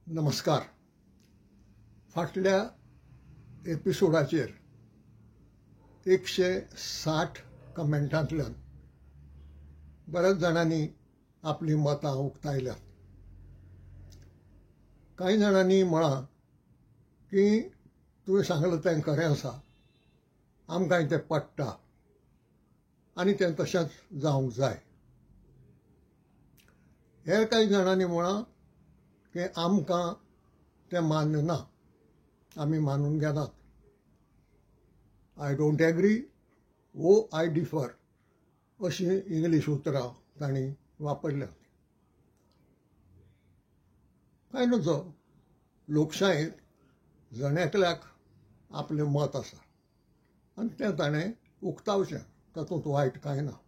नमस्कार. फाटल्या एपिसोडाचेर 160 कमेंटांतल्यान बऱ्याच जाणांनी आपली मतां उक्तायल्यात. कांय जाणांनी म्हळां की तुवें सांगलें तें खरें आसा, आमकांय तें पडटा आनी तें तशेंच जावंक जाय. हेर कांय जाणांनी म्हळां की आमकां तें मान्य ना, आमी मानून घेनात. आय डोंट एग्री वो आय डिफर अशीं इंग्लीश उतरां तांणी वापरल्यात. कांय नजो, लोकशायेंत जण एकल्याक आपलें मत आसा आनी तें ताणें उक्तावचें, तातूंत वायट कांय ना.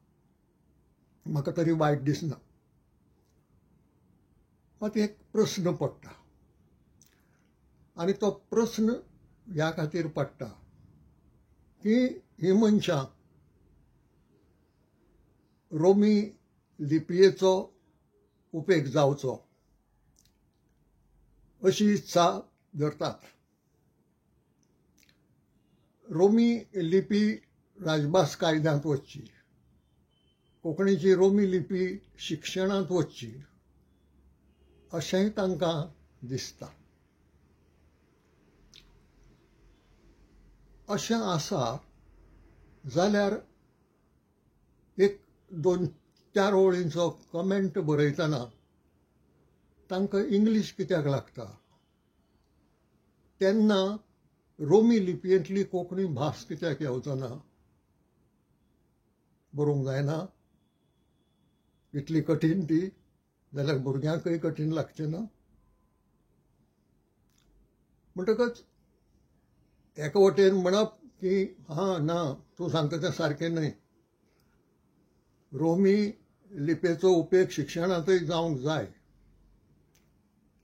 म्हाका तरी वायट दिसना. मात एक प्रस्न पडटा आनी तो प्रस्न ह्या खातीर पडटा की हीं मनशां रोमी लिपयेचो उपेग जावचो अशी इत्सा धरतात. रोमी लिपी राजभास कायद्यांत वचची, कोंकणीची रोमी लिपी शिक्षणांत वचची अशेंय तांकां दिसता. अशें आसा जाल्यार एक 2-4 वळींचो कमेंट बरयतना तांकां इंग्लीश कित्याक लागता? तेन्ना रोमी लिपयेंतली कोंकणी भास कित्याक येवचना? बरोवंक जायना? इतली कठीण ती, जाल्यार भुरग्यांकय कठीण लागचें ना? म्हणटकच एका वटेन म्हणप की ना, तूं सांगता तें सारकें न्हय, रोमी लिपयेचो उपेग शिक्षणांतय जावंक जाय,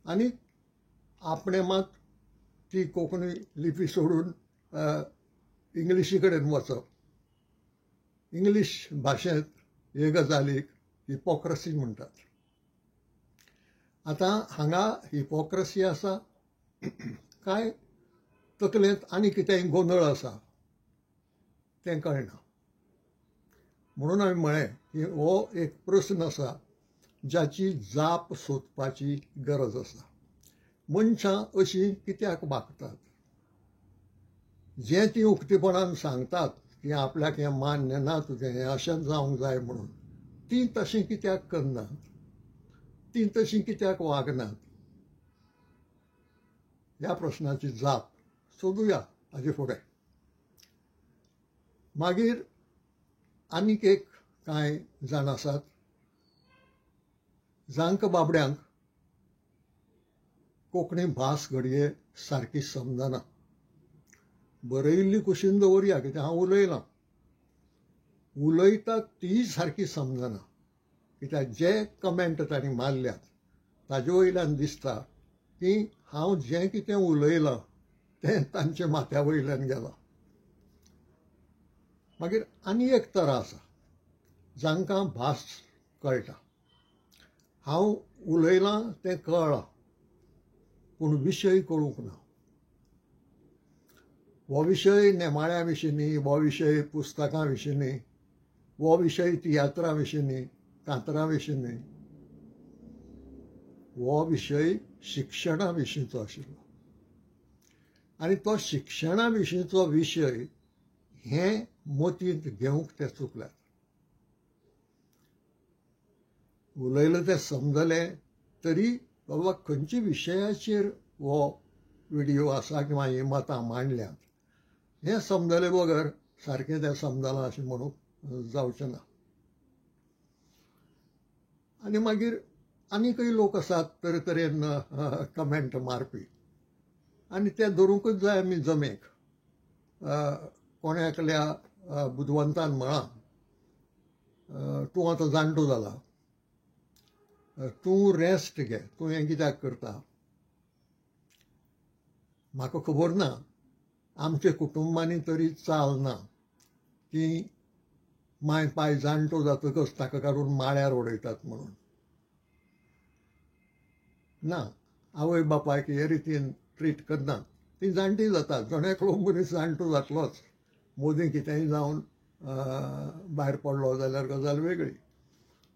आनी आपणें मात ती कोंकणी लिपी सोडून इंग्लिशी कडेन वचप. इंग्लीश भाशेंत हे गजालीक हिपोक्रसी म्हणटात. आतां हांगा हिपोक्रसी आसा काय तकलेंत आनी कितेंय गोंदळ आसा तें कळना. म्हणून हांवें म्हळें की हो एक प्रस्न आसा जाची जाप सोदपाची गरज आसा. मनशां अशीं कित्याक वागतात? जें तीं उक्तेपणान सांगतात की आपल्याक हें मान्य ना, तुजें हें अशेंच जावंक जाय म्हणून, तीं तशीं कित्याक करनात? तीं तशीं कित्याक वागनात? ह्या प्रस्नाची जाप सोदुया हाजे फुडें. मागीर आनीक एक कांय जाण आसात, जांकां बाबड्यांक कोंकणी भास घडये सारकी समजना. बरयिल्ली कुशीन दवरया, कित्याक हांव उलयता तीय सारकी समजना. कित्याक जे कमेंट तांणी मारल्यात ताजे वयल्यान दिसता की हांव जें कितें उलयलां तें तांच्या माथ्या वयल्यान गेलां. मागीर आनी एक तरा आसा, जांकां भास कळटा. हांव उलयलां तें कळ्ळां, पूण विशय कळूंक ना. हो विशय नेमाळ्या विशीं न्ही, हो विशय पुस्तकां विशीं न्ही, हो विशय तियात्रा विशीं न्ही, कांतरां विशीं न्ही, हो विशय शिक्षणा विशींचो आशिल्लो. आनी तो शिक्षणा विशींचो विशय हें मतींत घेवंक ते चुकल्यात. उलयलें तें समजलें तरी बाबा खंयच्या विशयाचेर हो व्हिडियो आसा किंवा ही मतां मांडल्यात हें समजले बगर सारकें तें समजलां अशें म्हणूंक जावचें ना. आनी मागीर आनीकय लोक आसात तरेतरेन कमेंट मारपी, आनी ते धरूंकच जाय आमी जमेक. कोणे एकल्या बुदवंतान म्हळां, तूं आतां जाणटो जाला, तूं रेस्ट घे, तूं हें कित्याक करता? म्हाका खबर ना, आमच्या कुटुंबांनी तरी चाल ना की माय पाय जाणटो जातकच ताका काडून माळ्यार उडयतात म्हणून. ना, आवय बापायक हे रितीन ट्रीट करनात ती जाणटी जातात. जण एकलो मनीस जाणटो जातलोच. मोदीं कितेंय जावन भायर पडलो जाल्यार गजाल वेगळी.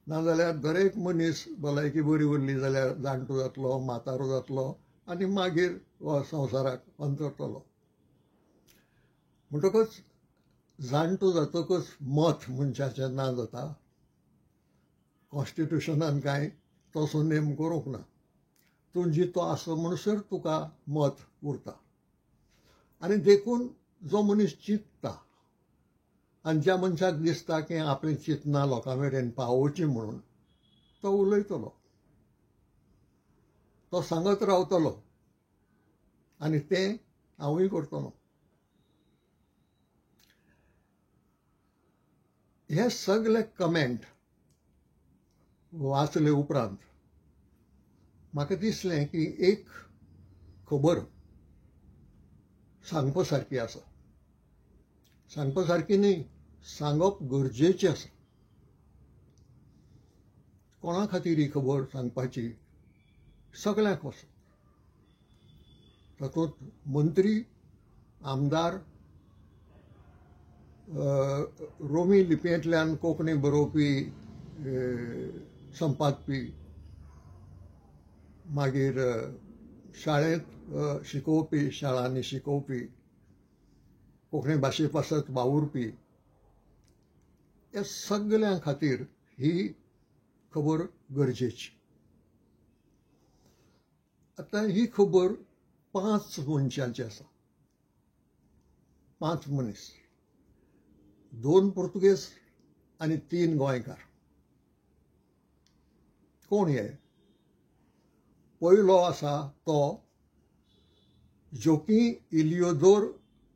नाजाल्यार दरेक मनीस भलायकी बरी उरली जाल्यार जाणटो जातलो, म्हातारो जातलो आनी मागीर हो संवसाराक अंतरतलो. म्हणटकच जाणटो जातकच मत मनशाचें ना जाता. कॉन्स्टिट्युशनान कांय तसो नेम करूंक ना. तूं जितो आस म्हणसर तुका मत उरता. आनी देखून जो मनीस चिंतता आनी ज्या मनशाक दिसता की आपली चिंतना लोकां मेरेन पावोवची म्हणून तो उलयतलो, तो सांगत रावतलो आनी तें हांवूय करतलों. हे सगळे कमेंट वाचले उपरांत म्हाका दिसलें की एक खबर सांगपा सारकी आसा. सांगपा सारकी न्ही, सांगप गरजेचें आसा. कोणा खातीर ही खबर सांगपाची? सगळ्यांक वचून. तातूंत मंत्री, आमदार, रोमी लिपयेंतल्यान कोंकणी बरोवपी संपादपी, मागीर शाळेंत शिकोवपी, शाळांनी शिकोवपी, कोंकणी भाशे पासत वावुरपी, ह्या सगळ्यां खातीर ही खबर गरजेची. आतां ही खबर 5 मनशांची आसा. 5 मनीस, 2 पुर्तुगेज आनी 3 गोंयकार. कोण हे? पयलो आसा तो जोकी इलियोदोर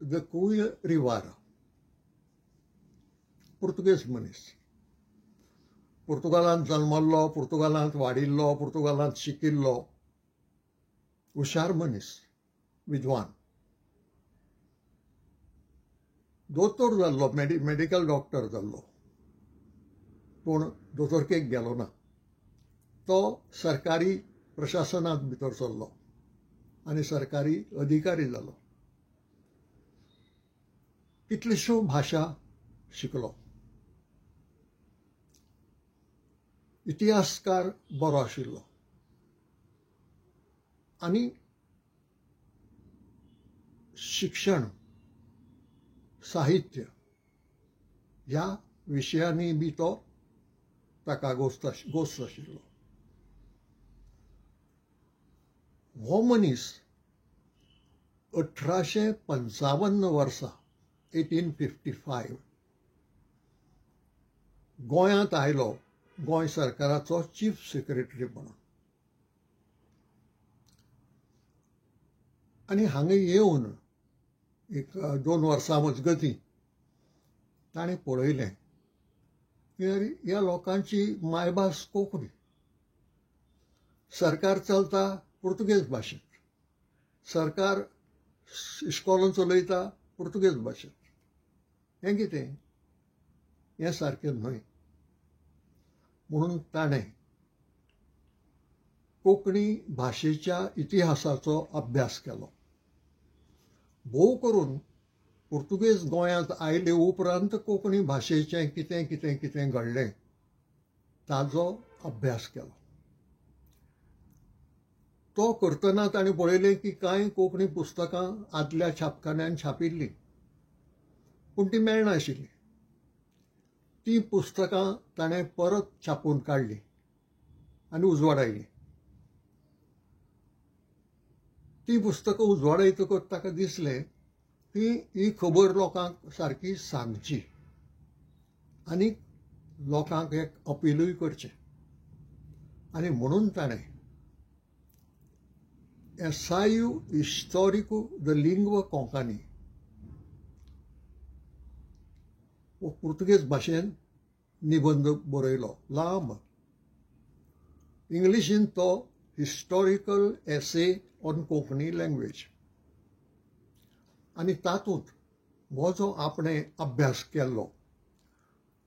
द कुय रिवारा, पुर्तुगेज मनीस. पुर्तुगालांत जल्मल्लो, पुर्तुगालांत वाडिल्लो, पुर्तुगालांत शिकिल्लो, हुशार मनीस, विद्वान. दोतोर जाल्लो, मेडिकल डॉक्टर जाल्लो, पूण दोतोरकेक गेलो ना. तो सरकारी प्रशासनांत भितर सरलो आनी सरकारी अधिकारी जालो. कितल्योश्यो भाशा शिकलो. इतिहासकार बरो आशिल्लो आनी शिक्षण, साहित्य ह्या विशयांनी बी तो ताका गोस्त आशिल्लो. हो मनीस 1855 वर्सा 1855 गोंयांत आयलो, गोंय सरकाराचो चीफ सेक्रेटरी म्हणून. आनी हांगा येवन एक 2 वर्सां मजगतीं ताणें पळयलें की ह्या लोकांची मायभास कोंकणी. सरकार चलता पुर्तुगेज भाशेंत, सरकार इस्कॉल चलयता पुर्तुगेज भाशेंत. हें कितें? हें सारकें न्हय. म्हणून ताणें कोंकणी भाशेच्या इतिहासाचो अभ्यास केलो. भोव करून पुर्तुगेज गोंयांत आयले उपरांत कोंकणी भाशेचें कितें कितें कितें घडलें ताचो अभ्यास केलो. तो करतना ताणें पळयलें की कांय कोंकणी पुस्तकां आदल्या छापखान्यांत छापिल्लीं, पूण ती मेळनाशिल्लीं. ती पुस्तकां ताणें परत छापून काडलीं आनी उजवाड आयलीं. ती पुस्तकां उजवाडायतकच ताका दिसलें की ही खबर लोकांक सारकी सांगची आनी लोकांक एक अपीलूय करचें. आनी म्हणून ताणें एन्सायो हिस्टोरिको द लिंग्वा कोंकणी हो पुर्तुगेज भाशेन निबंध बरयलो, लांब. इंग्लिशीन तो historical essay on Konkani language. आनी तातूंत हो जो आपणें अभ्यास केल्लो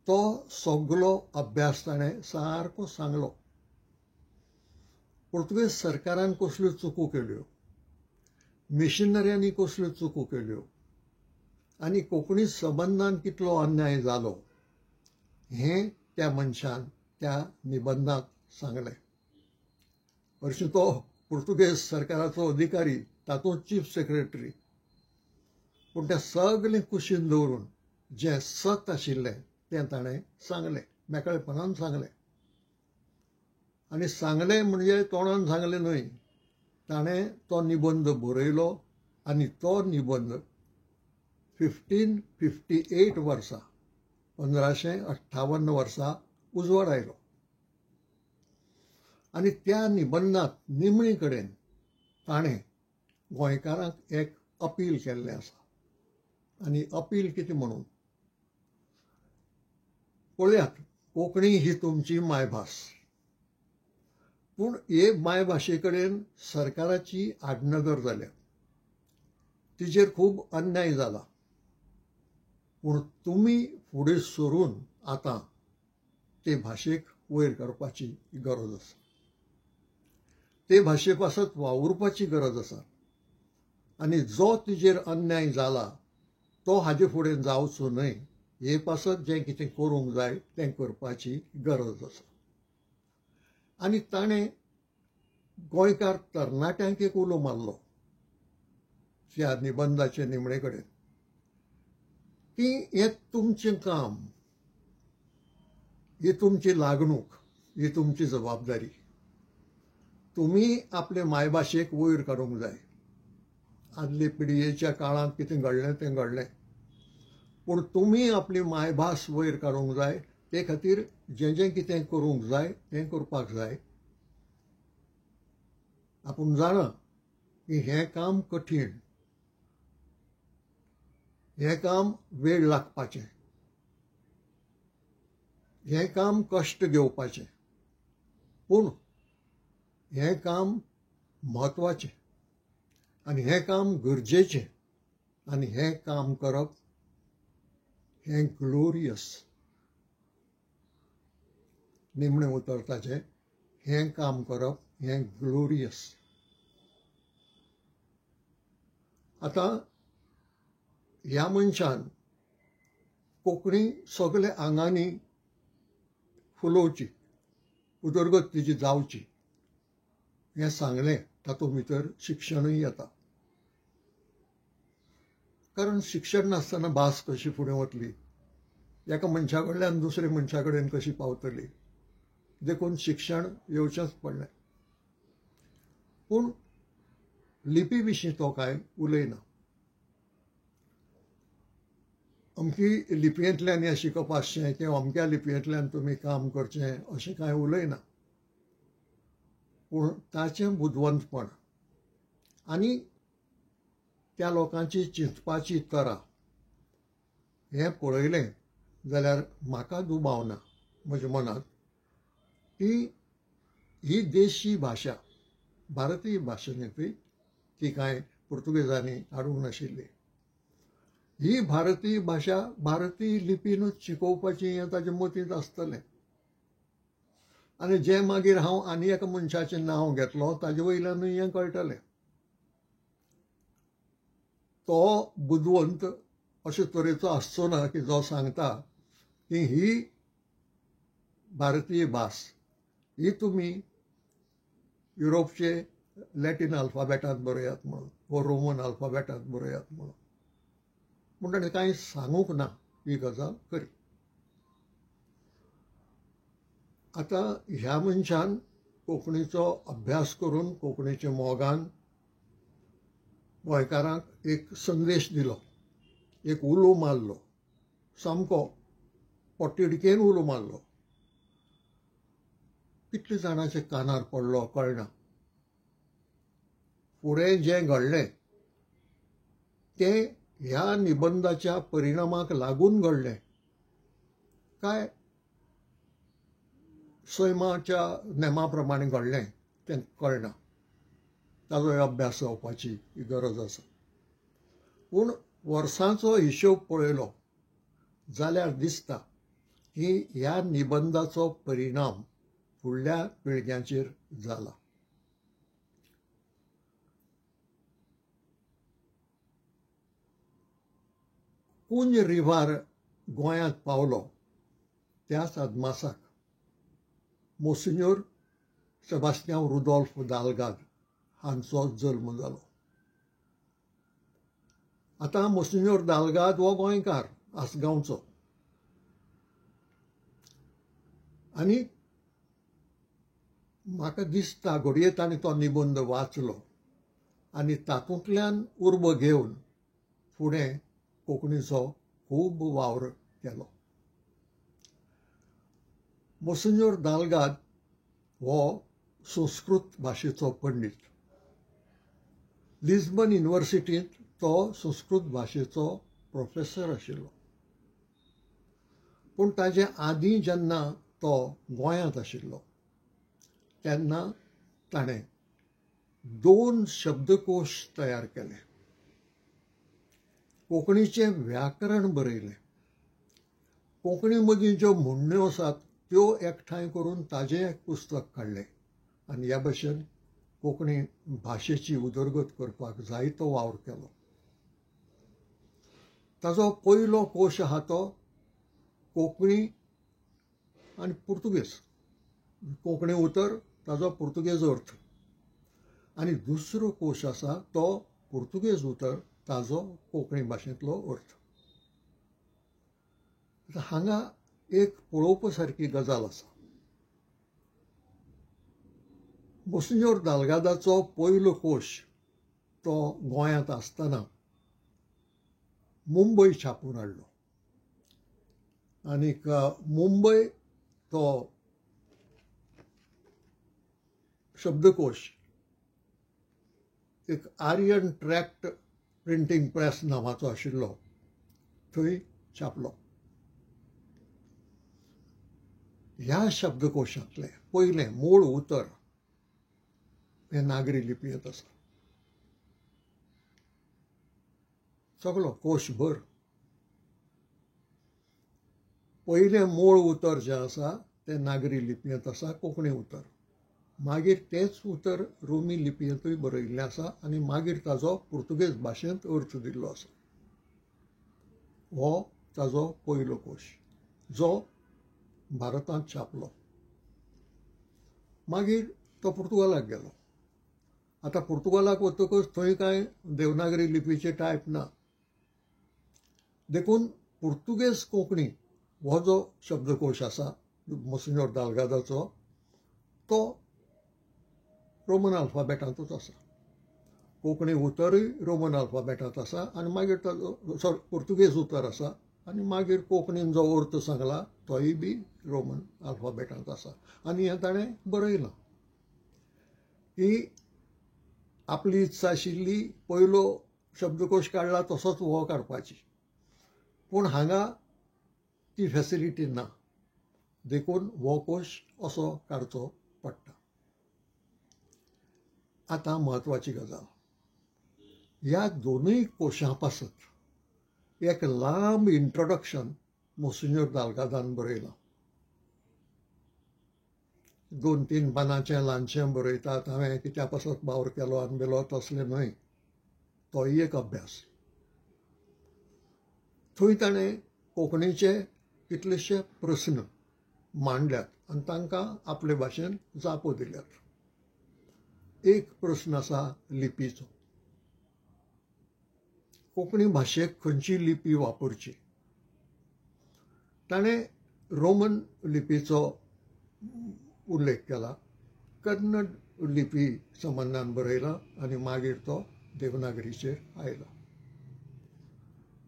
तो सगळो अभ्यास ताणें सारको सांगलो. पुर्तुगेज सरकारान कसल्यो चुको केल्यो, मिशनऱ्यांनी कसल्यो चुको केल्यो आनी कोंकणी संबंदान कितलो अन्याय जालो हें त्या मनशान त्या निबंधांत सांगलें. हरशीं तो पुर्तुगेज सरकाराचो अधिकारी, तातूंत चीफ सेक्रेटरी, पूण तें सगळें कुशीन दवरून जें सत आशिल्लें तें ताणें सांगलें, मेकळेपणान सांगलें. आनी सांगलें म्हणजे तोंडान सांगलें न्हय, ताणें तो निबंध बरयलो आनी तो निबंध 1558 वर्सा 1558 वर्सा उजवाड आयलो. आनी त्या निबंधांत निमणे कडेन ताणें गोंयकारांक एक अपील केल्लें आसा. आनी अपील कितें म्हणून, पळयात, कोंकणी ही तुमची मायभास, पूण हे मायभाशे कडेन सरकाराची आडनदर जाल्या, तिचेर खूब अन्याय जाला. पूण तुमी फुडें सरून आतां ते भाशेक वयर करपाची गरज आसा, ते भाशे पासत वावुरपाची गरज आसा. आनी जो तिचेर अन्याय जाला तो हाजे फुडें जावचो न्हय, हे पासत जें कितें करूंक जाय तें करपाची गरज आसा. आनी ताणें गोंयकार तरणाट्यांक एक उलो मारलो त्या निबंधाचे निमणे कडेन, की हें तुमचें काम, ही तुमची लागणूक, ही तुमची जबाबदारी. तुमी आपले मायभाशेक वयर काडूंक जाय. आदले पिडयेच्या काळांत कितें घडलें तें घडलें, पूण तुमी आपली मायभास वयर काडूंक जाय. ते खातीर जें जें कितें करूंक जाय तें करपाक जाय. आपूण जाणा की हें काम कठीण, हें काम वेळ लागपाचें, हें काम कश्ट घेवपाचें, पूण हें काम म्हत्वाचें आनी हें काम गरजेचें. आनी हें काम करप हें ग्लोरियस. निमणें उतर ताचें, हें काम करप हें ग्लोरियस. आतां ह्या मनशान कोंकणी सगळे आंगांनी फुलोवची, उदरगत तिची जावची हें सांगलें. तातूंत भितर शिक्षणूय येता, कारण शिक्षण नासतना भास कशी फुडें वतली, एका मनशा कडल्यान दुसऱ्या मनशा कडेन कशी पावतली, देखून शिक्षण येवचेंच पडलें. पूण लिपी विशीं तो कांय उलयना. अमकी लिपयेंतल्यान हें शिकप आसचें किंवा अमक्या लिपयेंतल्यान तुमी काम करचें अशें कांय उलयना. पूण ताचें बुदवंतपण आनी त्या लोकांची चिंतपाची तरा हें पळयलें जाल्यार म्हाका दुबाव ना म्हज्या मनांत की ही देशी भाशा, भारतीय भाशा न्ही ती कांय पुर्तुगेजांनी हाडूंक नाशिल्ली. ही भारतीय भाशा भारतीय लिपीनूच शिकोवपाची हें ताच्या मतींत आसतलें. आनी जें मागीर हांव आनी एका मनशाचें नांव घेतलो ताजे वयल्यानूय हें कळटलें. तो बुदवंत अशे तरेचो आसचो ना की जो सांगता की ही भारतीय भास ही तुमी युरोपचे लॅटीन अल्फाबेटांत बरयात म्हणून, वो रोमन अल्फाबेटांत बरयात म्हणून. पूण ताणें कांय सांगूंक ना ही गजाल खरी. आतां ह्या मनशान कोंकणीचो अभ्यास करून कोंकणीच्या मोगान गोंयकारांक एक संदेश दिलो, एक उलो मारलो, सामको पोटिडकेन उलो मारलो. कितले जाणांच्या कानार पडलो कळना. फुडें जें घडलें तें ह्या निबंधाच्या परिणामाक लागून घडलें काय सैमाच्या नेमा प्रमाणे घडलें तें कळना. ताजो अभ्यास जावपाची गरज आसा. पूण वर्सांचो हिशोब पळयलो जाल्यार दिसता की ह्या निबंधाचो परिणाम फुडल्या पिळग्यांचेर जाला. पुंज रिव्हार गोंयांत पावलो त्याच अदमासाक मोसिन्योर सेबास्टियान रुदोल्फ दालगाद हांचो जल्म जालो. आतां मोसिन्योर दालगाद हो गोंयकार आसगांवचो आनी म्हाका दिसता घडये ताणें तो निबंद वाचलो आनी तातूंतल्यान उर्बा घेवन फुडें कोंकणीचो खूब वावर केलो. मोसिन्योर दालगाद हो संस्कृत भाशेचो पंडीत. लिस्बन युनिवर्सिटींत तो संस्कृत भाशेचो प्रोफेसर आशिल्लो. पूण ताचे आदीं जेन्ना तो गोंयांत आशिल्लो तेन्ना ताणें 2 शब्दकोश तयार केले. कोंकणीचें व्याकरण बरयलें. कोंकणी मदीं ज्यो म्हणण्यो आसात त्यो एकठांय करून ताजें एक पुस्तक काडलें आनी ह्या भशेन कोंकणी भाशेची उदरगत करपाक जायतो वावर केलो. ताजो पयलो कोश आहा तो कोंकणी आनी पुर्तुगेज. कोंकणी उतर ताजो पुर्तुगेज अर्थ आनी दुसरो कोश आसा तो पुर्तुगेज उतर ताजो कोंकणी भाशेंतलो अर्थ. हांगा एक पळोवपा सारकी गजाल आसा. मोसिन्योर दालगादाचो पयलो कोश तो गोंयांत आसतना मुंबय छापून हाडलो आनीक मुंबय तो शब्दकोश एक आर्यन ट्रॅक्ट प्रिंटींग प्रेस नांवाचो आशिल्लो थंय छापलो. ह्या शब्दकोशांतलें पयलें मूळ उतर हें नागरी लिपयेंत आसा. सगळो कोशभर पयलें मूळ उतर जें आसा तें नागरी लिपयेंत आसा, कोंकणी उतर. मागीर तेंच उतर रोमी लिपयेंतूय बरयल्लें आसा आनी मागीर ताजो पुर्तुगेज भाशेंत अर्थ दिल्लो आसा. हो ताजो पयलो कोश जो भारतांत छापलो. मागीर तो पुर्तुगालाक गेलो. आतां पुर्तुगालाक वतकच थंय कांय देवनागरी लिपीचे टायप ना. देखून पुर्तुगेज कोंकणी हो जो शब्दकोश आसा मोसिन्योर दालगादाचो तो रोमन अल्फाबेटांतूच आसा. कोंकणी उतरूय रोमन अल्फाबेटांत आसा आनी मागीर ताजो पुर्तुगेज उतर आसा आनी मागीर कोंकणीन जो अर्थ सांगला तोय बी रोमन अल्फाबेटांत आसा. आनी हें ताणें बरयलां. ही आपली इत्सा आशिल्ली पयलो शब्दकोश काडला तसोच हो काडपाची. पूण हांगा ती फॅसिलिटी ना. देखून हो कोश असो काडचो पडटा. आतां म्हत्वाची गजाल. ह्या दोनूय कोशां पासत एक लांब इंट्रोडक्शन मोसिन्योर दालगादान बरयलां. 2-3 पानांचें ल्हानशें बरयतात. हांवें कित्या पासत वावर केलो आनी बेलो तसलें न्हय. तोय एक अभ्यास. थंय ताणें कोंकणीचे कितलेशे प्रस्न मांडल्यात आनी तांकां आपले भाशेन जापो दिल्यात. एक प्रस्न आसा लिपीचो. कोंकणी भाशेक खंयची लिपी वापरची. ताणें रोमन लिपीचो उल्लेख केला. कन्नड लिपी संबंदान बरयला आनी मागीर तो देवनागरीचेर आयला.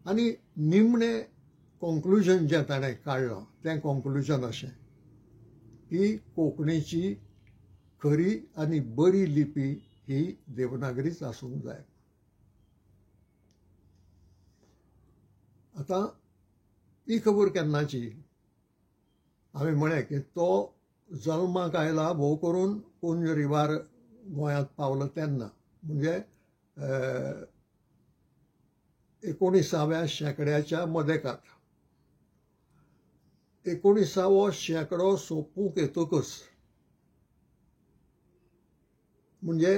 आनी निमणें कॉन्क्लुजन जें ताणें काडलां तें कॉन्क्लुजन अशें की कोंकणीची खरी आनी बरी लिपी ही देवनागरीच आसूंक जाय. आतां ही खबर केन्नाची. हांवें म्हळें की तो जल्माक आयला भोव करून पुंज रिवार गोंयांत पावलो तेन्ना म्हणजे 19व्या शेंकड्याच्या मदेकाक. 19वो शेंकडो सोंपूंक येतकच म्हणजे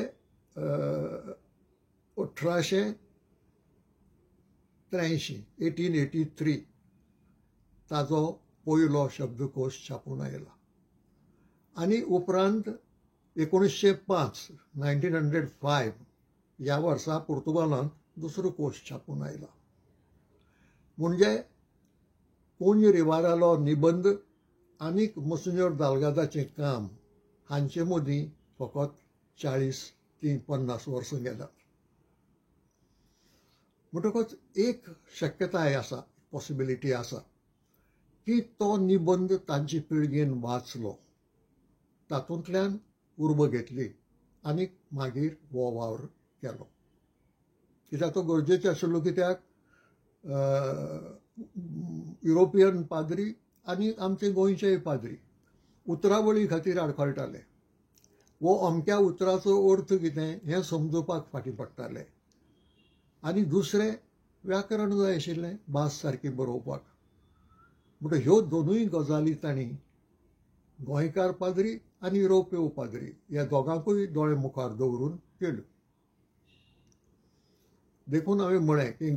1800 1883 ताजो पयलो शब्दकोश छापून आयला आनी उपरांत 1905 ह्या वर्सा पुर्तुगालांत दुसरो कोश छापून आयला. म्हणजे पुंज रिवारालो निबंध आनीक मोन्सिन्योर दालगादाचें काम हांचे मदीं फकत 40 ते 50 वर्सां गेल्यात. म्हणटकच एक शक्यताय आसा, पॉसिबिलिटी आसा की तो निबंध तांचे पिळगेन वाचलो, तातूंतल्यान उर्बा घेतली आनीक मागीर हो वावर केलो. कित्याक तो गरजेचो आशिल्लो, कित्याक युरोपियन पाद्री आनी आमचे गोंयचेय पाद्री उतरावळी खातीर आडखळटाले. वो अमक्या उतराचो अर्थ कितें हें समजुपाक फाटीं पडटाले. आनी दुसरें व्याकरण जाय आशिल्लें, भास सारकी बरोवपाक. म्हणटकीर ह्यो दोनूय गजाली तांणी गोंयकार पाद्री आनी युरोपीय पाद्री ह्या दोगांकूय दोळे मुखार दवरून केल्यो. देखून हांवें म्हळें की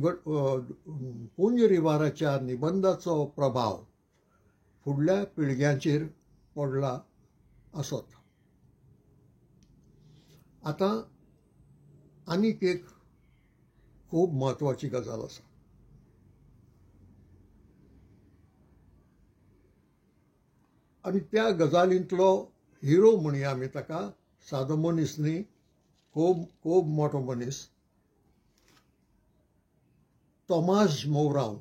पुंज रिवाराच्या निबंधाचो प्रभाव फुडल्या पिळग्यांचेर पडला आसत. आतां आनीक एक खूब म्हत्वाची गजाल आसा. आनी त्या गजालींतलो हिरो म्हणया आमी ताका, सादो मनीस न्ही, खूब खूब मोठो मनीस, तोमास मोवराव,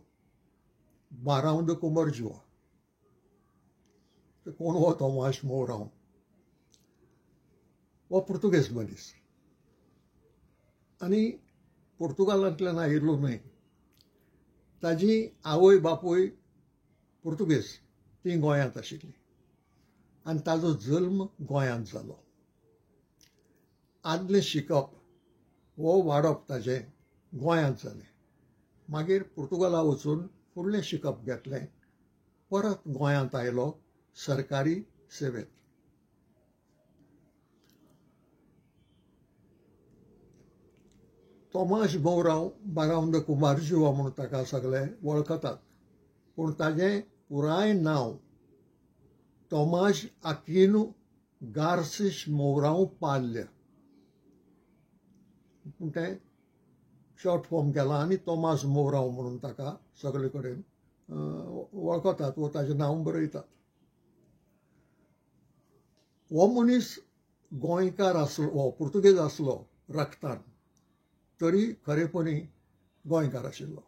बाराव de Comarjua. कोण हो तोमास मोवराव? हो पुर्तुगेज मनीस आनी पुर्तुगालांतल्यान आयिल्लो न्हय. ताजी आवय बापूय पुर्तुगेज, ती गोंयांत आशिल्ली आनी ताजो जल्म गोंयांत जालो. आदलें शिकप वो वाडप ताजें गोंयांत जालें. मागीर पुर्तुगाला वचून फुडलें शिकप घेतलें. परत गोंयांत आयलो सरकारी सेवेंत. तोमास मोवराव, बाराव de Comarjua म्हणून ताका सगळे वळखतात. पूण ताजें पुराय नांव तोमास आक्विनो गार्सीस मोवराव पाल्य. पूण तें शॉर्ट फॉर्म केला आनी तोमास मोवराव म्हणून ताका सगळे कडेन वळखतात वा ताजें नांव बरयतात. हो मनीस गोंयकार आसलो, हो पुर्तुगेज आसलो रक्तान, तरी खरेपणी गोंयकार आशिल्लो.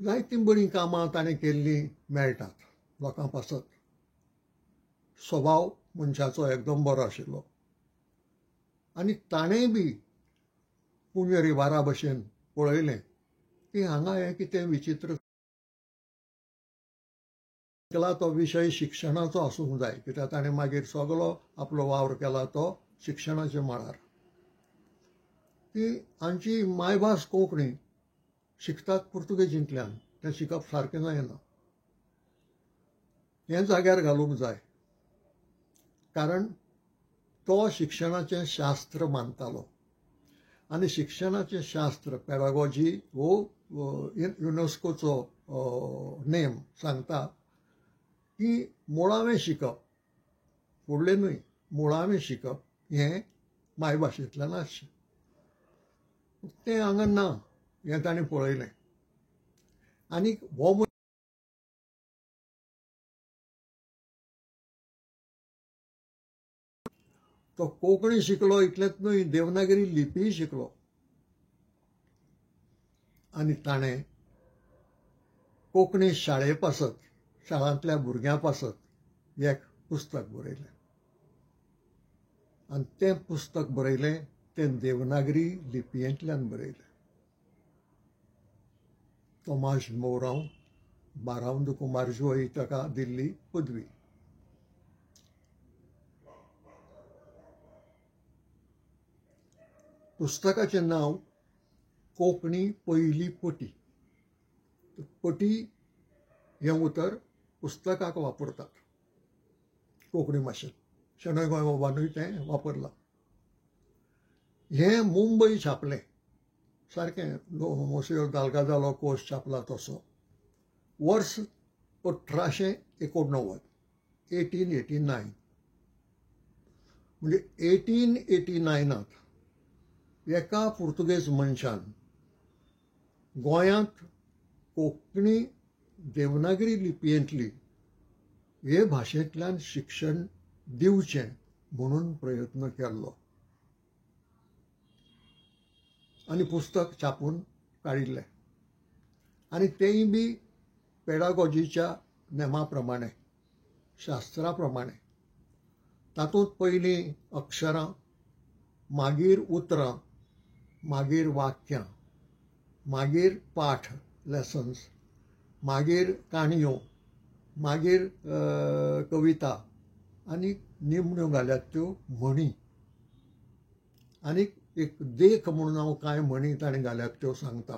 जायतीं बरीं कामां ताणें केल्लीं मेळटात लोकां पासत. स्वभाव मनशाचो एकदम बरो आशिल्लो. आनी ताणेंय बी पुंज रिवारा भशेन पळयलें की हांगा हें कितें विचित्र. तो विशय शिक्षणाचो आसूंक जाय, कित्याक ताणें मागीर सगळो आपलो वावर केला तो शिक्षणाच्या मळार. की हांची मायभास कोंकणी शिकतात पुर्तुगेजींतल्यान, तें शिकप सारकें जायना. हें जाग्यार घालूंक जाय. कारण तो शिक्षणाचें शास्त्र मानतालो आनी शिक्षणाचें शास्त्र, पॅडागॉजी हो युनेस्कोचो नेम सांगता की मुळावें शिकप, फुडलें न्हय, मुळावें शिकप हें मायभाशेंतल्यान आसचें. तें हांगा ना, हें ताणें पळयलें. आनीक हो तो कोंकणी शिकलो इतलेंच न्हय, देवनागरी लिपीय शिकलो. आनी ताणें कोंकणी शाळे पासत, शाळांतल्या भुरग्यां पासत एक पुस्तक बरयलें. आनी तें पुस्तक बरयलें तें देवनागरी लिपयेंतल्यान बरयलें. तोमास मोवराव, बाराव de Comarjua ही ताका दिल्ली पदवी. पुस्तकाचें नांव कोंकणी पयली पटी. पटी हें उतर पुस्तकाक वापरतात कोंकणी भाशेंत. शेणै गोंय बाबानूय तें वापरलां. हें मुंबय छापलें सारकें मोसेर दालगाजालो कोश छापला तसो. वर्स 1889 1889 म्हणजे 1889 एका पुर्तुगेज मनशान गोंयांत कोंकणी देवनागरी लिपयेंतली हे भाशेंतल्यान शिक्षण दिवचें म्हणून प्रयत्न केल्लो आनी पुस्तक छापून काडिल्लें. आनी तेंय बी पेडागॉजीच्या नेमा प्रमाणे, शास्त्रा प्रमाणे. तातूंत पयलीं अक्षरां, मागीर उतरां, मागीर वाक्यां, मागीर पाठ लेसन्स, मागीर काणयो, मागीर कविता आनी निमण्यो घाल्यात त्यो म्हणी. आनीक एक देख म्हणून हांव कांय म्हणी ताणें घाल्यात त्यो सांगता.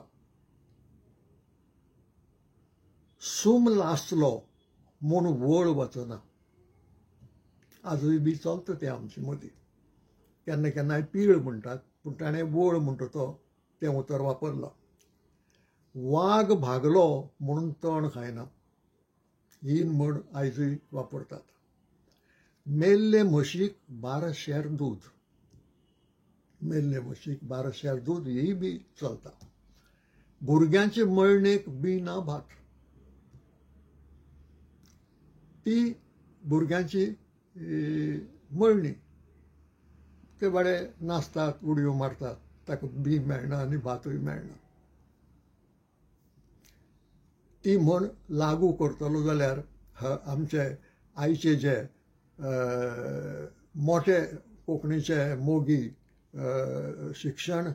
सूम लासलो म्हूण वळ वचना. आजूय बी चलता तें आमचे मदीं. केन्ना केन्नाय पीळ म्हणटात, पूण ताणें वळ म्हणटा तो तें उतर वापरलां. वाग भागलो म्हणून तण खायना ही म्हण आयजूय वापरतात. मेल्ले म्हशीक 12 शेर दूद. मेल्ले म्हशीक 12 शेर दूद ही बी चलता. भुरग्यांचे मळणेक बिना भात. ती भुरग्यांची मळणी. ते बाडे नाचतात, उडयो मारतात, ताका बी मेळना आनी भातूय मेळना. ती म्हण लागू करतलो जाल्यार आमचे आयचे जे मोठे कोंकणीचे मोगी शिक्षण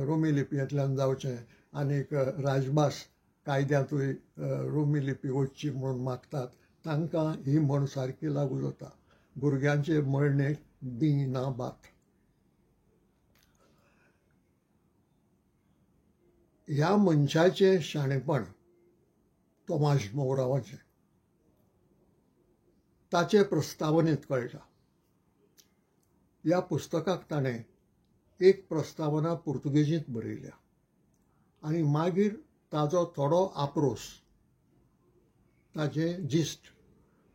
रोमी लिपयेंतल्यान जावचें आनीक राजभास कायद्यांतूय रोमी लिपी वचची म्हणून मागतात. तांकां ही म्हण सारकी लागू जाता. भुरग्यांचे मळणेक बी ना भात. ह्या मनशाचें शाणेपण तोमाश मोरावाचें ताचे प्रस्तावनेंत कळटा. ह्या पुस्तकाक ताणें एक प्रस्तावना पुर्तुगेजींत बरयल्या आनी मागीर ताजो थोडो आप्रोस, ताचें जिस्ट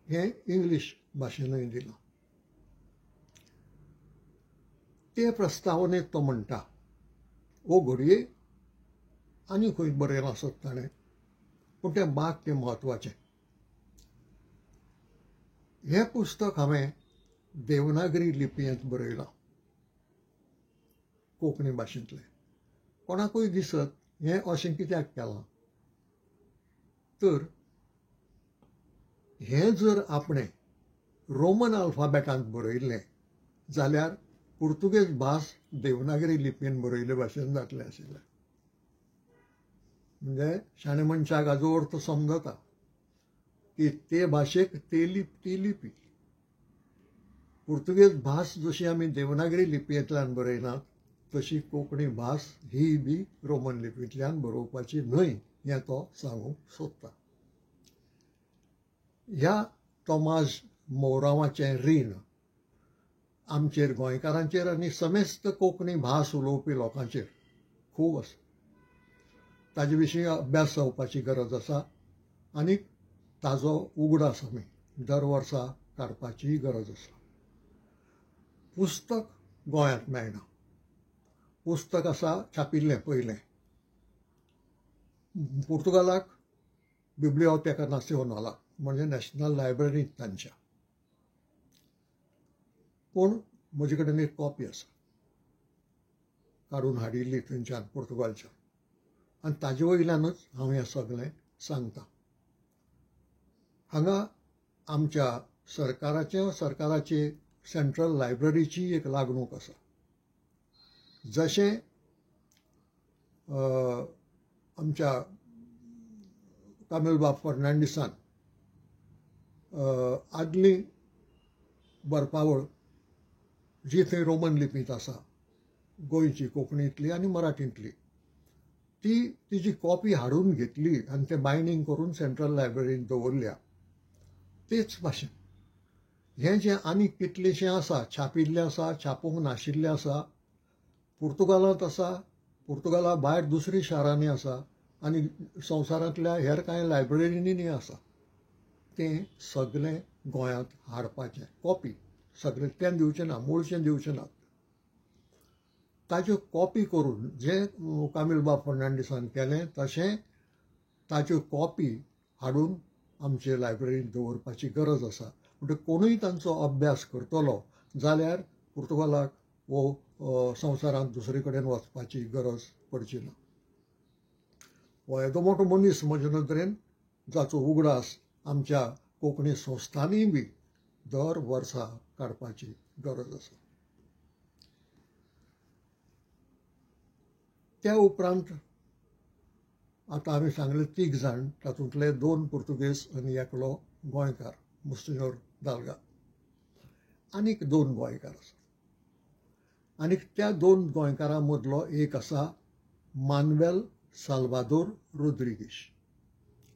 हें इंग्लीश भाशेनूय दिलां. ते प्रस्तावनेंत तो म्हणटा, वो घडये आनी खंय बरयलां आसत ताणें, पूण तें वाक्य म्हत्वाचें. हें पुस्तक हांवें देवनागरी लिपयेंत बरयलां, कोंकणी भाशेंतलें. कोणाकूय दिसत हें अशें कित्याक केलां, तर हें जर आपणें रोमन अल्फाबेटांत बरयल्लें जाल्यार पुर्तुगेज भास देवनागरी लिपयेन बरयले भाशेन जातलें आशिल्लें. म्हणजे शाणे मनशाक हाजो अर्थ समजता की ते भाशेक ती लिपी. पुर्तुगेज भास जशी आमी देवनागरी लिपयेंतल्यान बरयनात तशी कोंकणी भास ही बी रोमन लिपींतल्यान बरोवपाची न्हय हें तो सांगूंक सोदता. ह्या तोमास मोरावाचें रीण आमचेर गोंयकारांचेर आनी समेस्त कोंकणी भास उलोवपी लोकांचेर खूब आसा. ताजे विशीं अभ्यास जावपाची गरज आसा आनी ताजो उगडास आमी दर वर्सा काडपाची गरज आसा. पुस्तक गोंयांत मेळना. पुस्तक आसा छापिल्लें पयलें. पुर्तुगालाक बिब्लियोतेका नॅशनला म्हणजे नॅशनल लायब्ररींत तांच्या. पूण म्हजे कडेन एक कॉपी आसा काडून हाडिल्ली थंयच्यान पुर्तुगालच्यान, आनी ताजे वयल्यानूच हांव हें सगळें सांगतां. हांगा आमच्या सरकाराची सेंट्रल लायब्ररीची एक लागणूक आसा. जशें आमच्या कामिलबाब फर्नांडिसान आदली बरपावळ जी थंय रोमन लिपींत आसा, गोंयची, कोंकणींतली आनी मराठींतली, ती तिची कॉपी हाडून घेतली आनी तें बायंडींग करून सेंट्रल लायब्ररींत दवरल्या. तेच भाशेन हें जें आनी कितलेशें आसा, छापिल्लें आसा, छापूंक नाशिल्लें आसा, पुर्तुगालांत आसा, पुर्तुगाला भायर दुसरी शारांनी आसा आनी संवसारांतल्या हेर कांय लायब्ररीनीय आसा. तें सगळें गोंयांत हाडपाचें, कॉपी सगळें तें दिवचें ना, मूळचें दिवचें ना. ताच्यो कॉपी करून जें कामिलबाब फर्नांडीसान केलें तशें ताच्यो कॉपी हाडून आमचे लायब्ररींत दवरपाची गरज आसा. म्हणजे कोणूय तांचो अभ्यास करतलो जाल्यार पुर्तुगालाक वो संवसारांत दुसरे कडेन वचपाची गरज पडची ना. हो येदो मोठो मनीस म्हजे नदरेन जाचो उगडास आमच्या कोंकणी संस्थांनी बी दर वर्सा काडपाची गरज आसा. त्या उपरांत आतां आमी सांगले 3 जाण, तातूंतले 2 पुर्तुगेज आनी एकलो गोंयकार मुस्तिनोर दालगा. आनीक 2 गोंयकार आसात. आनीक त्या 2 गोंयकारां मदलो एक आसा मानुएल साल्वादोर रोद्रिगीश,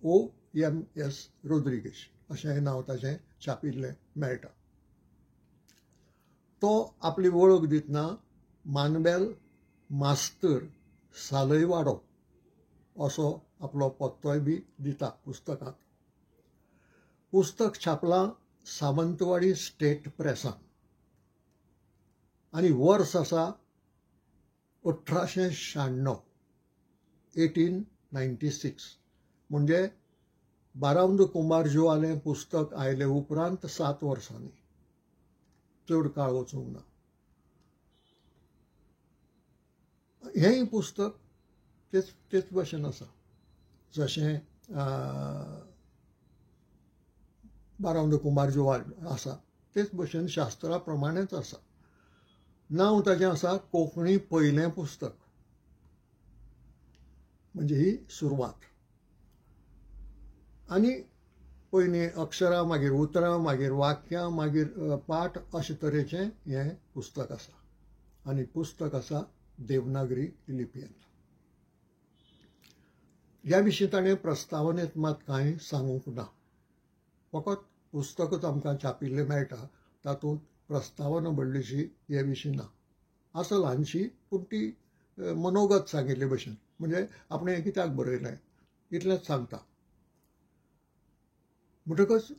OMS रोद्रिगीश अशें नांव ताचें छापिल्लें मेळटा. तो आपली वळख दितना मानुएल मास्तर सालयवाडो असो आपलो पत्तोय बी दिता पुस्तकांत. पुस्तक छापलां सावंतवाडी स्टेट प्रेसान आनी वर्स आसा 1896, 1896. म्हणजे बारावंद कुंभारजुवालें पुस्तक आयले उपरांत 7 वर्सांनी, चड काळ वचूंक ना. हेंय पुस्तक तेच भशेन आसा जशें बारावंद कुंभारजुवाल आसा तेच भशेन शास्त्रा प्रमाणेच आसा. नांव ताचें आसा कोंकणी पयलें पुस्तक. म्हणजे ही सुरवात. आनी पयलीं अक्षरां, मागीर उतरां, मागीर वाक्यां, मागीर पाठ अशे तरेचें हें पुस्तक आसा. आनी पुस्तक आसा देवनागरी लिपयेंत. ह्या विशीं ताणें प्रस्तावनेंत मात कांय सांगूंक ना. फकत पुस्तकच आमकां छापिल्लें मेळटा, तातूंत प्रस्तावना व्हडलीशी हे विशीं ना. आसा ल्हानशी, पूण ती मनोगत सांगिल्ले भशेन. म्हणजे आपणें हें कित्याक बरयलें इतलेंच सांगता. म्हणटकच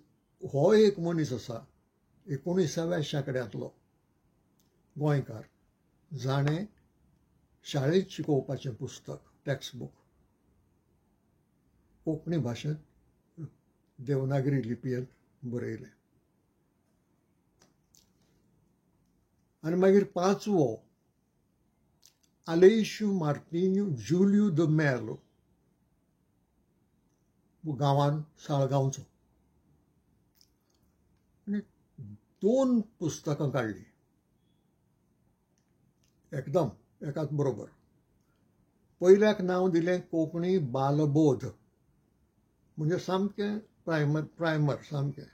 हो एक मनीस आसा 19व्या शेंकड्यांतलो गोंयकार, जाणें शाळेंत शिकोवपाचें पुस्तक, टॅक्स्टबूक कोंकणी भाशेंत देवनागरी लिपयेंत बरयलें. आनी मागीर 5वो आलेइशो मार्टिन्यो जुलियो द मेलो, गांवांत साळगांवचो. आनी 2 पुस्तकां काडलीं एकदम एकाच बरोबर. पयल्याक नांव दिलें कोंकणी बालबोध, म्हणजे सामकें प्रायमर सामकें.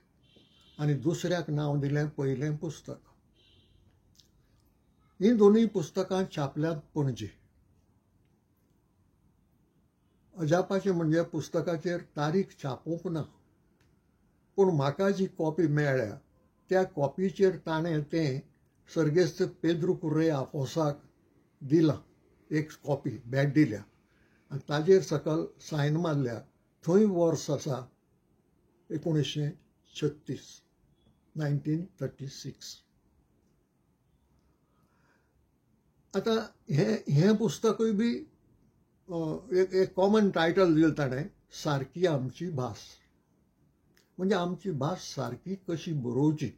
आनी दुसऱ्याक नांव दिलें पयलें पुस्तक. हीं दोनूय पुस्तकां छापल्यांत पणजे. अजापाचें म्हणजे पुस्तकाचेर तारीख छापूंक ना, पूण म्हाका जी कॉपी मेळ्ळ्या त्या कॉपीचेर ताणें तें सर्गेस्त पेद्रू कुर्रेया आफोसाक दिलां. एक कॉपी भेट दिल्या आनी ताजेर सकयल सायन मारल्या. थंय वर्स आसा 1936, 1936. आतां हें पुस्तकूय बी एक कॉमन टायटल दिलें ताणें, सारकी आमची भास. म्हणजे आमची भास सारकी कशी बरोवची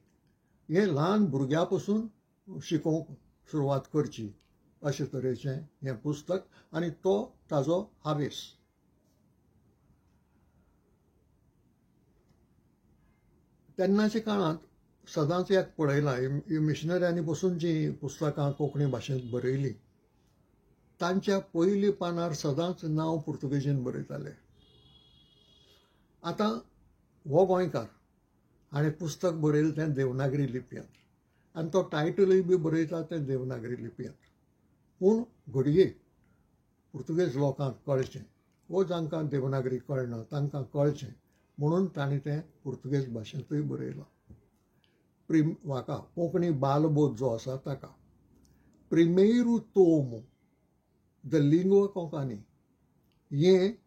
हें ल्हान भुरग्या पसून शिकोवंक सुरवात करची अशे तरेचें हें पुस्तक. आनी तो ताजो हावेस. तेन्नाच्या काळांत सदांच एक पळयलां, मिशनऱ्यांनी पसून जीं पुस्तकां कोंकणी भाशेंत बरयलीं तांच्या पयली पानार सदांच नांव पुर्तुगेजीन बरयताले. आतां हो गोंयकार हाणें पुस्तक बरयलें तें देवनागरी लिपयेंत आनी तो टायटलूय बी बरयता तें देवनागरी लिपयेंत. पूण घडये पुर्तुगेज लोकांक कळचें, वो जांकां देवनागरी कळना तांकां कळचें म्हणून ताणें तें पुर्तुगेज भाशेंतूय बरयलां. कोंकणी बालबोध जो आसा ताका. प्रिमेiro tomo द लिंग्वा कोंकणी हें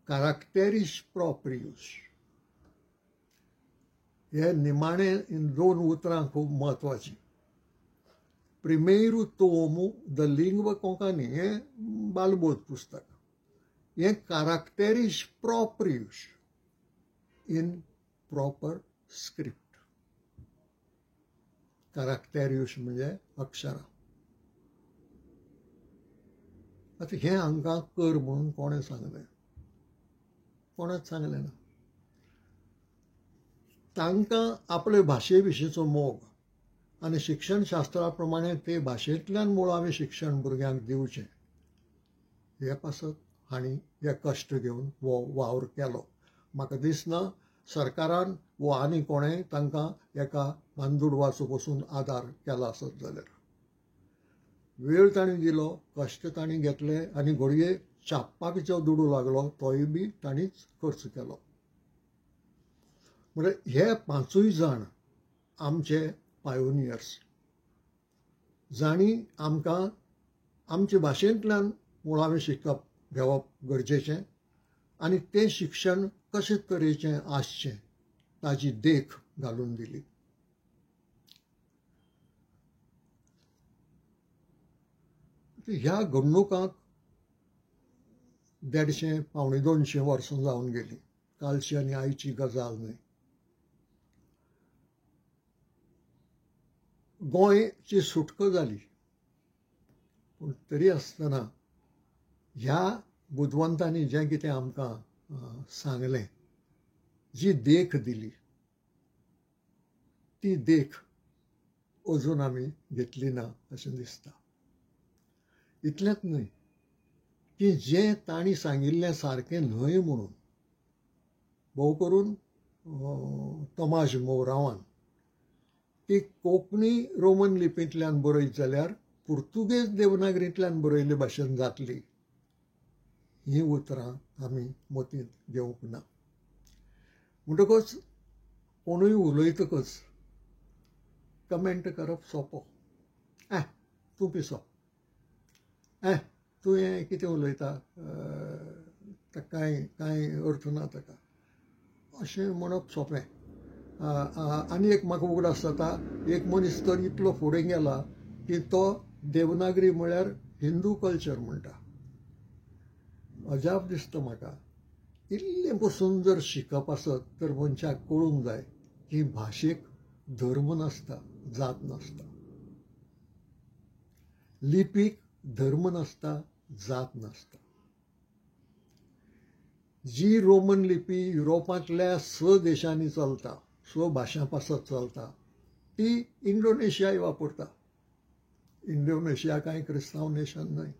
caracteris proprius हे निमाणें 2 उतरां खूब महत्वाचीं. Primeiro tomo da língua concani हें बालबोध पुस्तक. हें caracteris proprius in proper script. Caracterius म्हणजे अक्षरां. आतां हें हांकां कर म्हणून कोणें सांगलें? कोणेंच सांगलें ना. तांकां आपले भाशे विशींचो मोग आनी शिक्षणशास्त्रा प्रमाणें ते भाशेंतल्यान मुळावें शिक्षण भुरग्यांक दिवचें हे पासत हांणी हे कश्ट घेवन हो वावर केलो. म्हाका दिसना सरकारान वो आनी कोणेंय तांकां एका बांदूडवाचो पसून आदार केला आसत जाल्यार. वेळ तांणी दिलो, कश्ट तांणी घेतले आनी घडये छापपाक जो दुडू लागलो तोय बी तांणीच खर्च केलो. म्हणजे हे 5 जाण आमचे पायोनियर्स जांणी आमकां आमचे भाशेंतल्यान मुळावें शिकप घेवप गरजेचें आनी तें शिक्षण कशे तरेचें आसचें ताची देख घालून दिली. ह्या घडणुकांक 150 पावणे 200 वर्सां जावन गेलीं. कालची आनी आयची गजाल न्हय. गोंयची सुटका जाली, पूण तरी आसतना ह्या बुदवंतांनी जें कितें आमकां सांगलें, जी देख दिली, ती देख अजून आमी घेतली ना अशें दिसता. इतलेंच न्हय की जें तांणी सांगिल्लें सारकें न्हय म्हणून भोव करून तोमाश मोरावान की कोंकणी रोमन लिपींतल्यान बरयत जाल्यार पुर्तुगेज देवनागरींतल्यान बरयले भाशेन जातली, हीं उतरां आमी मतींत घेवंक ना. म्हणटकच कोणूय उलयतकच कमेंट करप सोंपो. तूं पिसो, तूं हें कितें उलयता, ताका कांय अर्थ ना ताका, अशें म्हणप सोंपें. आनी एक म्हाका उगडास जाता, एक मनीस तर इतलो फुडें गेला की तो देवनागरी म्हळ्यार हिंदू कल्चर म्हणटा. अजाप दिसता म्हाका. इल्लें पसून जर शिकप आसत तर मनशाक कळूंक जाय की भाशेक धर्म नासता, जात नासता. लिपीक धर्म नासता, जात नासता. जी रोमन लिपी युरोपांतल्या 6 देशांनी चलता, 6 भाशां पासत चलता, ती इंडोनेशियाय वापरता. इंडोनेशिया कांय क्रिस्तांव नेशन न्हय.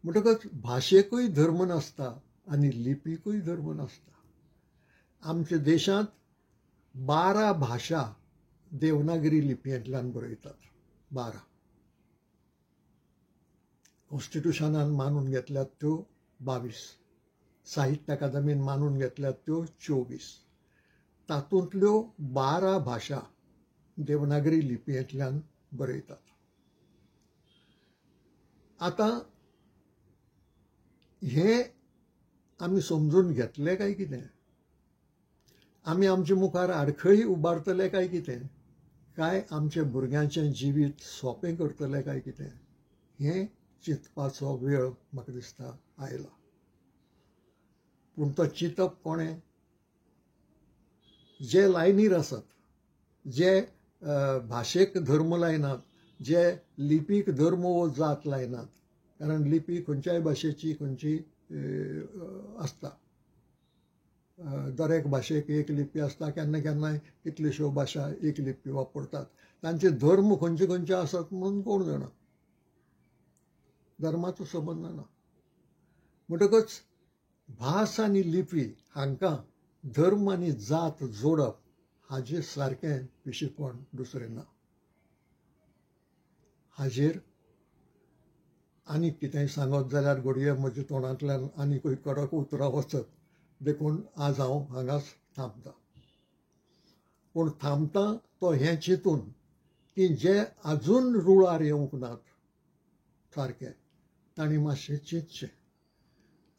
म्हणटकच भाशेकूय धर्म नासता आनी लिपीकूय धर्म नासता. आमच्या देशांत 12 भाशा देवनागरी लिपयेंतल्यान बरयतात. 12 कॉन्स्टिट्युशनान मानून घेतल्यात त्यो 22, साहित्य अकादमीन मानून घेतल्यात त्यो 24. तातूंतल्यो 12 भाशा देवनागरी लिपयेंतल्यान बरयतात. आतां हें आमी समजून घेतलें काय कितें? आमी आमच्या मुखार आडखळी उबारतले काय कितें? काय आमच्या भुरग्यांचें जिवीत सोंपें करतले काय कितें? हें चिंतपाचो वेळ म्हाका दिसता आयला. पूण तो चिंतप कोणें? जे लायनीर आसात, जे भाशेक धर्म लायनात, जे लिपीक धर्म वो जात लायनात. कारण लिपी खंयच्याय भाशेची खंयची आसता. दरेक भाशेक एक लिपी आसता. केन्ना केन्नाय कितल्योश्यो भाशा एक लिपी वापरतात. तांचे धर्म खंयचे खंयचे आसत म्हणून कोण जाणा. धर्माचो संबंद ना. म्हणटकच भास आनी लिपी हांकां धर्म आनी जात जोडप हाजेर सारकें पिशेपण दुसरें ना. हाजेर आनी कितेंय सांगत जाल्यार घडये म्हज्या तोंडांतल्यान आनीकूय कडक उतरां वचत. देखून आज हांव हांगाच थांबतां. पूण थांबतां तो हें चिंतून की जे आजून रुळार येवंक नात सारकें तांणी मातशें चिंतचें,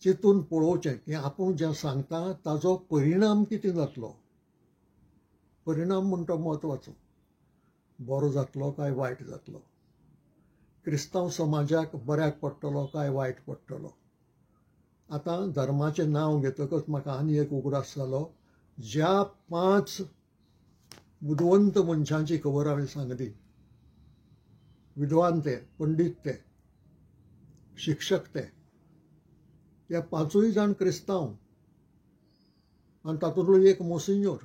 चिंतून पळोवचें की आपूण जें सांगता ताजो परिणाम कितें जातलो. परिणाम म्हण तो म्हत्वाचो. बरो जातलो काय वायट जातलो, क्रिस्तांव समाजाक बऱ्याक पडटलो काय वायट पडटलो. आतां धर्माचें नांव घेतकच म्हाका आनी एक उगडास जालो. ज्या 5 बुदवंत मनशांची खबर हांवें सांगली, विद्वान ते, पंडीत ते, शिक्षक ते, हे 5य जाण क्रिस्तांव आनी तातूंतलो एक मोसिंजोर.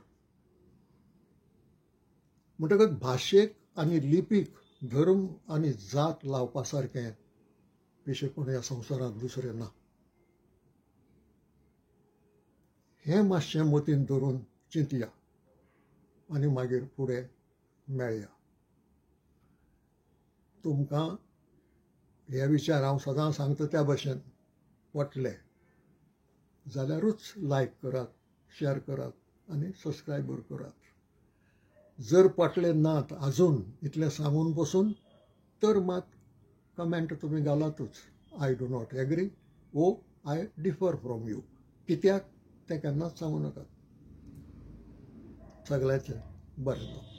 म्हणटकच भाशेक आनी लिपीक धर्म आनी जात लावपा सारकें पिशेपण ह्या संवसारांत दुसरें ना. हें मातशें मतींत धरून चिंतया आनी मागीर फुडें मेळया. तुमकां हे विचार हांव सदां सांगता त्या भशेन पटले जाल्यारूच लायक करात, शेअर करात आनी सबस्क्रायबर करात. जर पटले नात आजून इतलें सांगून बसून तर मात कमेंट तुमी घालातूच. आय डू नॉट एग्री ओ आय डिफर फ्रॉम यू. कित्याक तें केन्नाच सांगू नाकात. सगळ्याचें बरें जावं.